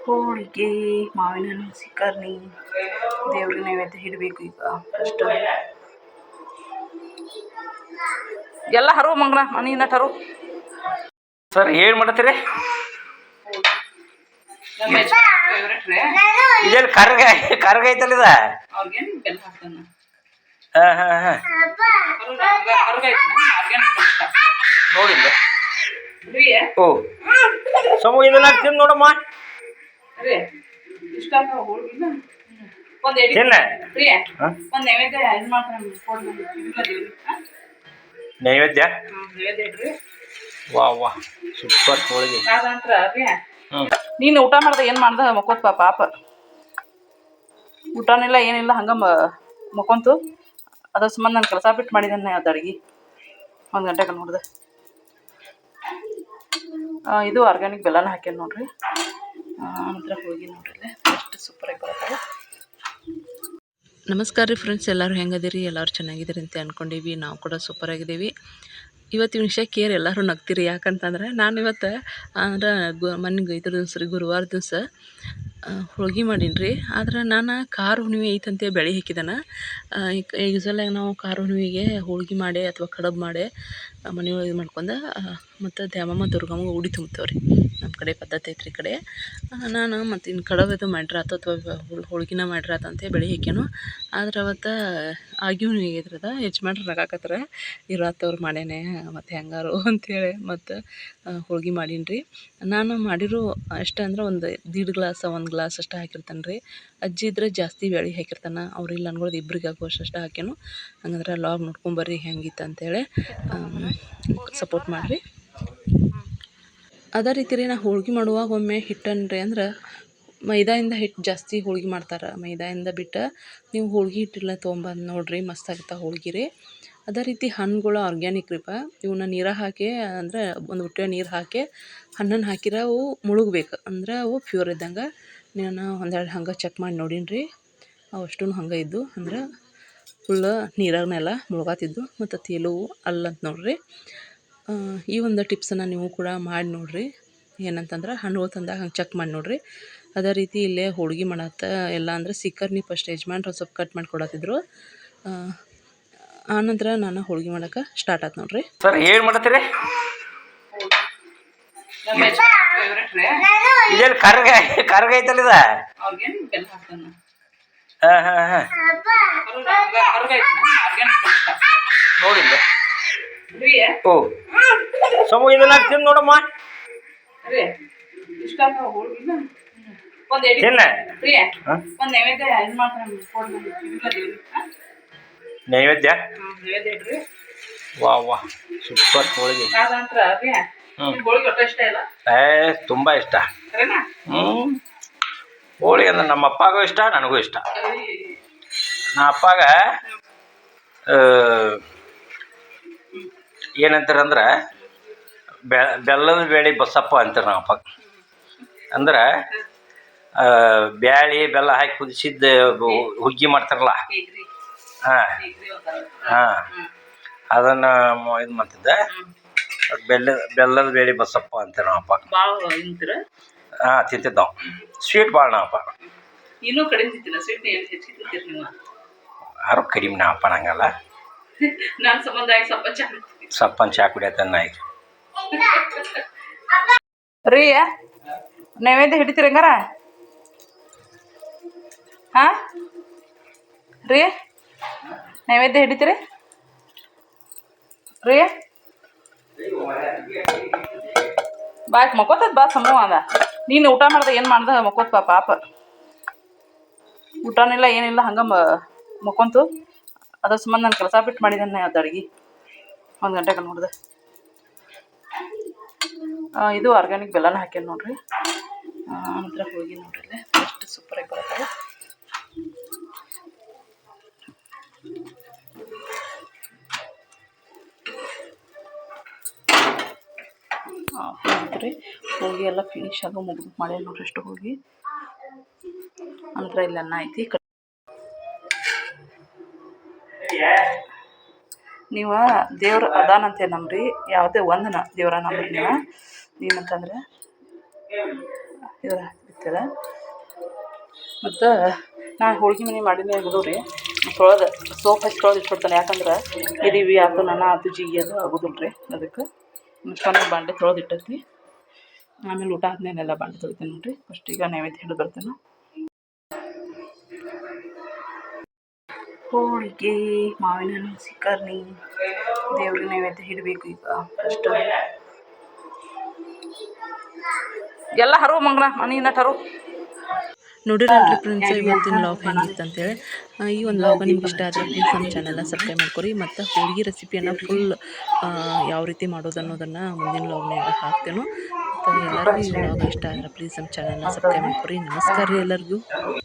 ಹೋಳಿಗೆ ಮಾವಿನ ಹಣ್ಣು ಸಿಕರ್ನಿ ದೇವ್ರಿಗೆ ನೈವೇದ್ಯ ಇಡಬೇಕು. ಈಗ ಫಸ್ಟ್ ಎಲ್ಲ ಹರುವ ಮಂಗಳ ನೀನ ಹರು ಸರ್ ಏನು ಮಾಡತ್ತೀರಿ? ಇದೇನು ಕರ್ಗ ಐತಲ್ಲ ಇದ? ಹಾಂ ಹಾಂ ಹಾಂ ನೋಡಿಲ್ಲ. ಓ ಸಮೂ ಇದನ್ನ ತಿಂದು ನೋಡಮ್ಮ. ನೈವೇದ್ಯ ವಾ ವಾ ಸೂಪರ್ ಹೋಳಿಗೆ. ನೀನು ಊಟ ಮಾಡ್ದ ಏನು ಮಾಡ್ದ ಮಕ್ಕೋತ್ ಪಾಪ ಊಟನಿಲ್ಲ ಏನಿಲ್ಲ ಹಂಗ ಮಕ್ಕೊಂತು. ಅದ್ರ ಸಂಬಂಧ ನಾನು ಕೆಲಸ ಬಿಟ್ಟು ಮಾಡಿದ್ದೇನೆ ಅದು ಅಡ್ಗೆ 1 ಗಂಟೆಗೆ ನೋಡಿದೆ. ಇದು ಆರ್ಗ್ಯಾನಿಕ್ ಬೆಲ್ಲನ ಹಾಕ್ಯಾನ ನೋಡ್ರಿ. ನಂತರ ಹೋಗಿ ನೋಡ್ರಿ ಎಷ್ಟು ಸೂಪರಾಗಿ ಬರುತ್ತೆ. ನಮಸ್ಕಾರ ರೀ ಫ್ರೆಂಡ್ಸ್, ಎಲ್ಲರೂ ಹೆಂಗದಿರಿ? ಎಲ್ಲರೂ ಚೆನ್ನಾಗಿದ್ದೀರಿ ಅಂತ ಅಂದ್ಕೊಂಡೀವಿ. ನಾವು ಕೂಡ ಸೂಪರಾಗಿದ್ದೀವಿ. ಇವತ್ತಿನ ವಿಷಯಕ್ಕೆ ಎಲ್ಲರೂ ನಗ್ತೀರಿ. ಯಾಕಂತಂದ್ರೆ ನಾನು ಇವತ್ತು ಅಂದ್ರೆ ಮನೆಗೆ ಇದ್ರ ದಿವ್ಸ ರೀ ಗುರುವಾರ ದಿವಸ ಹೋಳ್ಗೆ ಮಾಡೀನಿ ರೀ. ಆದ್ರೆ ನಾನು ಖಾರ ಹುಣ್ಣಿಮೆ ಐತಂತೆ ಬೆಳೆ ಹಾಕಿದ್ದಾನೆ. ಯೂಸಲಾಗಿ ನಾವು ಖಾರ ಹುಣ್ಣಿಮೆಗೆ ಹೋಳ್ಗೆ ಮಾಡಿ ಅಥವಾ ಕಡುಬು ಮಾಡಿ ಮನೆಯೊಳಗೆ ಇದು ಮಾಡ್ಕೊಂಡು ಮತ್ತು ದ್ಯಾಮಮ್ಮ ದುರ್ಗಮ್ಮ ಉಡಿ ತುಂಬ್ತೇವೆ ರೀ. ನಮ್ಮ ಕಡೆ ಪದ್ಧತಿ ಐತ್ರಿ ಈ ಕಡೆ. ನಾನು ಮತ್ತು ಇನ್ನು ಕಡುಬು ಇದು ಮಾಡಿರಾತ ಅಥವಾ ಹೋಳ್ಗಿನ ಮಾಡಿರಾತ ಅಂತ ಬೆಳೆ ಹಾಕ್ಯಾನು. ಆದ್ರೆ ಅವತ್ತು ಆಗಿ ಹುಣ್ಣಿಮೆಗೆ ಇದ್ರದ ಯಜಮಾನ್ರು ನಗಾಕತ್ತರ ಇರಾತವ್ರು ಮಾಡೇನೆ ಮತ್ತು ಹೆಂಗಾರು ಅಂಥೇಳಿ ಮತ್ತು ಹೋಳ್ಗೆ ಮಾಡೀನಿ ರೀ. ನಾನು ಮಾಡಿರೋ ಎಷ್ಟು ಅಂದ್ರೆ ಒಂದು 1.5 ಗ್ಲಾಸ್ 1 ಗ್ಲಾಸ್ ಅಷ್ಟು ಹಾಕಿರ್ತಾನೆ ರೀ. ಅಜ್ಜಿ ಇದ್ರೆ ಜಾಸ್ತಿ ಬೇಳೆ ಹಾಕಿರ್ತಾನೆ, ಅವ್ರಿಲ್ಲ ಅನ್ಕೊಳ್ಳೋದು ಇಬ್ರಿಗೆ ಆಗುವಷ್ಟು ಹಾಕ್ಯಾನು. ಹಂಗಂದ್ರೆ ಲಾಗ್ ನೋಡ್ಕೊಂಬರ್ರಿ ಹೆಂಗಿತ್ತು ಅಂತೇಳಿ ಸಪೋರ್ಟ್ ಮಾಡಿರಿ. ಅದೇ ರೀತಿ ರೀ ನಾ ಹೋಳ್ಗೆ ಮಾಡುವಾಗ ಒಮ್ಮೆ ಹಿಟ್ಟನ್ನು ರೀ ಅಂದ್ರೆ ಮೈದಾಯಿಂದ ಹಿಟ್ಟು ಜಾಸ್ತಿ ಹೋಳ್ಗೆ ಮಾಡ್ತಾರೆ. ಮೈದಾಯಿಂದ ಬಿಟ್ಟು ನೀವು ಹೋಳ್ಗೆ ಹಿಟ್ಟಿಲ್ಲ ತೊಗೊಂಬಂದು ನೋಡಿರಿ, ಮಸ್ತ್ ಆಗುತ್ತೆ ಹೋಳ್ಗೆ ರೀ. ಅದೇ ರೀತಿ ಹಣ್ಣುಗಳು ಆರ್ಗ್ಯಾನಿಕ್ ರೀಪ. ಇವನ್ನ ನೀರಾಗ ಹಾಕಿ ಅಂದರೆ ಒಂದು ಬುಟ್ಟೆ ನೀರು ಹಾಕಿ ಹಣ್ಣನ್ನು ಹಾಕಿರ ಅವು ಮುಳುಗಬೇಕು, ಅಂದ್ರೆ ಅವು ಪ್ಯೂರ್ ಇದ್ದಂಗೆ. ನಾನು ಒಂದೆರಡು ಹಂಗೆ ಚೆಕ್ ಮಾಡಿ ನೋಡೀನಿ ರೀ. ಅವು ಅಷ್ಟೂ ಹಂಗೆ ಇದ್ದು ಅಂದ್ರೆ ಫುಲ್ ನೀರಾಗನೆಲ್ಲ ಮುಳುಗಾತಿದ್ದು ಮತ್ತು ತೇಲುವು ಅಲ್ಲಂತ ನೋಡ್ರಿ. ಈ ಒಂದು ಟಿಪ್ಸನ್ನು ನೀವು ಕೂಡ ಮಾಡಿ ನೋಡಿರಿ. ಏನಂತಂದ್ರೆ ಹಣ್ಣುಗಳು ತಂದಾಗ ಹಂಗೆ ಚೆಕ್ ಮಾಡಿ ನೋಡಿರಿ. ಅದೇ ರೀತಿ ಇಲ್ಲೇ ಹೋಳ್ಗೆ ಮಾಡತ್ತ ಎಲ್ಲ ಅಂದರೆ ಸಿಕ್ಕರ್ನಿ ಫಸ್ಟ್ ಯಜಮಾನ್ರು ಸ್ವಲ್ಪ ಕಟ್ ಮಾಡಿ ಕೊಡತ್ತಿದ್ರು. ಆನಂತರ ನಾನು ಹೋಳ್ಗೆ ಮಾಡೋಕೆ ಸ್ಟಾರ್ಟ್ ಆಯ್ತು ನೋಡ್ರಿ. ಸರ್ ಏನು ಮಾಡತ್ತೀರಿ? ಇದೇನು ಕರ್ಗ ಐತಲ್ಲ ಇದ? ಹಾಂ ಹಾಂ ಹಾಂ ನೋಡಿಲ್ಲ. ಓ ಸಮೂ ಇದನ್ನ ತಿಂದು ನೋಡಮ್ಮ. ನೈವೇದ್ಯ ವಾ ವಾ ಸೂಪರ್ ಹೋಳಿಗೆ. ತುಂಬ ಇಷ್ಟ. ಹೋಳಿಗೆ ಅಂದ್ರೆ ನಮ್ಮ ಅಪ್ಪಗೂ ಇಷ್ಟ, ನನಗೂ ಇಷ್ಟ. ನಮ್ಮ ಅಪ್ಪಾಗ ಏನಂತಾರಂದ್ರೆ ಬೆಲ್ಲದ ಬೇಳೆ ಬಸಪ್ಪ ಅಂತಾರೆ ನಮ್ಮ ಅಪ್ಪ. ಅಂದ್ರೆ ಬ್ಯಾಳಿ ಬೆಲ್ಲ ಹಾಕಿ ಕುದಿಸಿದ್ದು ಹುಗ್ಗಿ ಮಾಡ್ತಾರಲ್ಲ, ಹಾಂ ಹಾಂ ಅದನ್ನು ಇದು ಮಾಡ್ತಿದ್ದೆ. ಬೆಲ್ಲದ ಬೇಳೆ ಬಸಪ್ಪ ಅಂತಾರೆ ನಮ್ಮ ಅಪ್ಪ. ಹಾಂ ತಿಂತಿದ್ದು ನಾವು. ಸ್ವೀಟ್ ಭಾಳ ನಮ್ಮಪ್ಪ. ಯಾರು ಕಡಿಮೆ ನಮ್ಮಪ್ಪ ನಂಗಲ್ಲ. ಸಪ್ಪನ್ ಚಾ ಕುಡಿಯತನ್ನ ಈಗ ರೀ. ನೈವೇದ್ಯ ಹಿಡಿತೀರಿ ಹಂಗಾರ? ಹಾಂ ರೀ, ನೈವೇದ್ಯ ಹಿಡಿತೀರಿ ರೀ? ಬಾಯ್ತು ಮಕ್ಕೋತದ ಬಾ ಸಮೂಹ ಅದ. ನೀನು ಊಟ ಮಾಡ್ದೆ ಏನು ಮಾಡ್ದೆ ಮಕ್ಕೋತ್ ಪಾಪ ಊಟನಿಲ್ಲ ಏನಿಲ್ಲ ಹಂಗೆ ಮಕ್ಕೊಂತು. ಅದ್ರ ಸಂಬಂಧ ನಾನು ಕೆಲಸ ಬಿಟ್ಟು ಮಾಡಿದ್ದೇನೆ ಅದು ಅಡ್ಗೆ 1 ಗಂಟೆಗೆ ನೋಡಿದೆ. ಇದು ಆರ್ಗ್ಯಾನಿಕ್ ಬೆಲ್ಲನ ಹಾಕ್ಯಾನ ನೋಡ್ರಿ. ನಂತರ ಹೋಗಿ ನೋಡ್ರಿ ಎಷ್ಟು ಸೂಪರಾಗಿ ಬರುತ್ತೆ. ನೋಡ್ರಿ ಹೋಗಿ ಎಲ್ಲ ಫಿನಿಶ್ ಆಗೋ ಮುಗಿದು ಮಾಡಿ ನೋಡ್ರಿ ಎಷ್ಟು ಹೋಗಿ. ನಂತರ ಇಲ್ಲಿ ಅನ್ನ ಐತಿ. ನೀವು ದೇವ್ರ ಅದಾನಂತೆ ನಂಬ್ರಿ, ಯಾವುದೇ ಒಂದು ದೇವ್ರ ನಂಬ್ರಿ ನೀವು. ಏನಂತಂದ್ರೆ ಇದ್ರ ಅಂತೇಳಿ. ಮತ್ತು ನಾ ಹೋಳ್ಗೆ ಮನೆ ಮಾಡಿನೇ ಆಗಿದ್ದು ರೀ ತೊಳೆದು ಸೋಪ್ ಹಚ್ಚಿ ತೊಳೆದು ಇಟ್ಬಿಡ್ತಾನೆ. ಯಾಕಂದ್ರೆ ಇರಿವಿ ಆತು ನನ್ನ ಆತು ಜಿಗಿ ಅದು ಆಗೋದಿಲ್ಲ ರೀ. ಅದಕ್ಕೆ ಚೆನ್ನಾಗಿ ಬಾಂಡೆ ತೊಳೆದು ಇಟ್ಟೈತಿ. ಆಮೇಲೆ ಊಟ ಆದ್ಮೇಲೆಲ್ಲ ಬಾಂಡೆ ತೊಳಿತೀನಿ ನೋಡಿರಿ. ಫಸ್ಟ್ ಈಗ ನೈವೇದ್ಯ ಹಿಡಿದು ಬರ್ತೇನೆ. ಹೋಳಿಗೆ ಮಾವಿನ ಹಣ್ಣು ಸಿಕರ್ನಿ ದೇವ್ರಿಗೆ ನೈವೇದ್ಯ ಇಡಬೇಕು. ಈಗ ಫಸ್ಟ್ ಎಲ್ಲ ಹರೋ ಮಂಗ್ಳ ಮನೆಯಿಂದ ಹರೋ. ನೋಡಿರಲ್ರಿ ಫ್ರೆಂಡ್ಸ್ ಇವತ್ತಿನ ಲಾಗ್ ಹೆಂಗಿತ್ತು ಅಂತೇಳಿ. ಈ ಒಂದು ಲಾಗ್ ನಿಮ್ಗೆ ಇಷ್ಟ ಆದರೆ ಪ್ಲೀಸ್ ನಮ್ಮ ಚಾನಲ್ನ ಸಬ್ಸ್ಕ್ರೈಬ್ ಮಾಡ್ಕೊರಿ. ಮತ್ತು ಹೋಳಿಗೆ ರೆಸಿಪಿಯನ್ನು ಫುಲ್ ಯಾವ ರೀತಿ ಮಾಡೋದು ಅನ್ನೋದನ್ನು ಮುಂದಿನ ಲಾಗ್ನಾಗ ಹಾಕ್ತೇನೆ. ಮತ್ತು ಎಲ್ಲರಿಗೂ ಈ ಲಾಗ್ ಇಷ್ಟ ಆದರೆ ಪ್ಲೀಸ್ ನಮ್ಮ ಚಾನಲ್ನ ಸಬ್ಸ್ಕ್ರೈಬ್ ಮಾಡ್ಕೊರಿ. ನಮಸ್ಕಾರ ರೀ ಎಲ್ಲರಿಗೂ.